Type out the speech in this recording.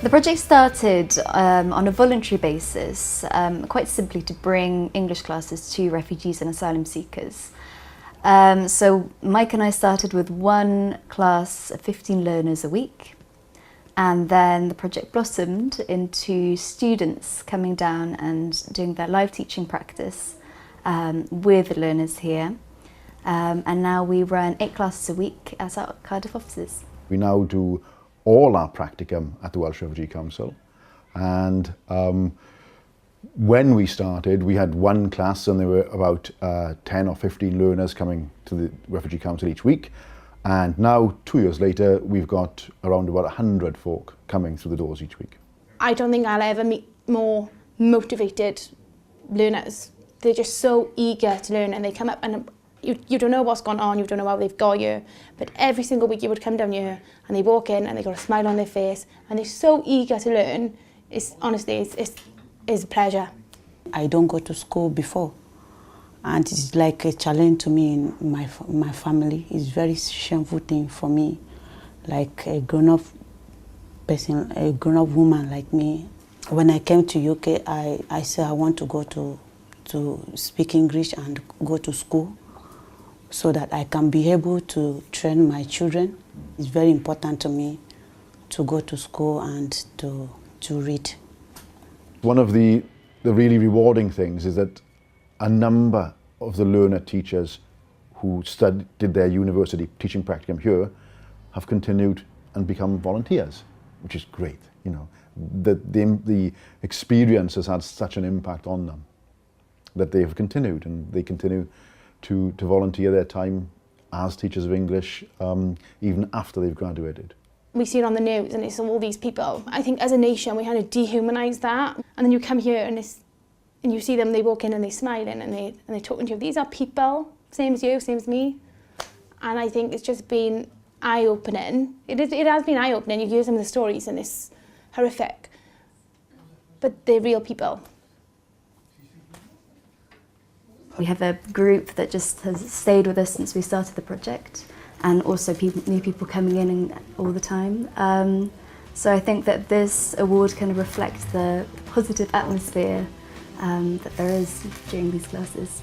The project started on a voluntary basis, quite simply to bring English classes to refugees and asylum seekers. So Mike and I started with one class of 15 learners a week, and then the project blossomed into students coming down and doing their live teaching practice with the learners here. And now we run 8 classes a week at our Cardiff offices. We now do all our practicum at the Welsh Refugee Council, and when we started we had one class and there were about 10 or 15 learners coming to the Refugee Council each week, and now 2 years later we've got around about 100 folk coming through the doors each week. I don't think I'll ever meet more motivated learners. They're just so eager to learn, and they come up and you don't know what's gone on, you don't know how they've got here, but every single week you would come down here and they walk in and they got a smile on their face and they're so eager to learn. It's a pleasure. I don't go to school before, and it's like a challenge to me in my family. It's a very shameful thing for me, like a grown-up person, a grown-up woman like me. When I came to UK, I said I want to go to speak English and go to school, so that I can be able to train my children. It's very important to me to go to school and to read. One of the really rewarding things is that a number of the learner teachers who did their university teaching practicum here have continued and become volunteers, which is great. You know, the experience has had such an impact on them that they have continued, and they continue to volunteer their time as teachers of English even after they've graduated. We see it on the news and it's all these people. I think as a nation we kind of dehumanise that, and then you come here and you see them, they walk in and they're smiling and they're talking to you. These are people, same as you, same as me. And I think it's just been eye-opening. It has been eye-opening. You hear some of the stories and it's horrific, but they're real people. We have a group that just has stayed with us since we started the project, and also new people coming in all the time. So I think that this award kind of reflects the positive atmosphere that there is during these classes.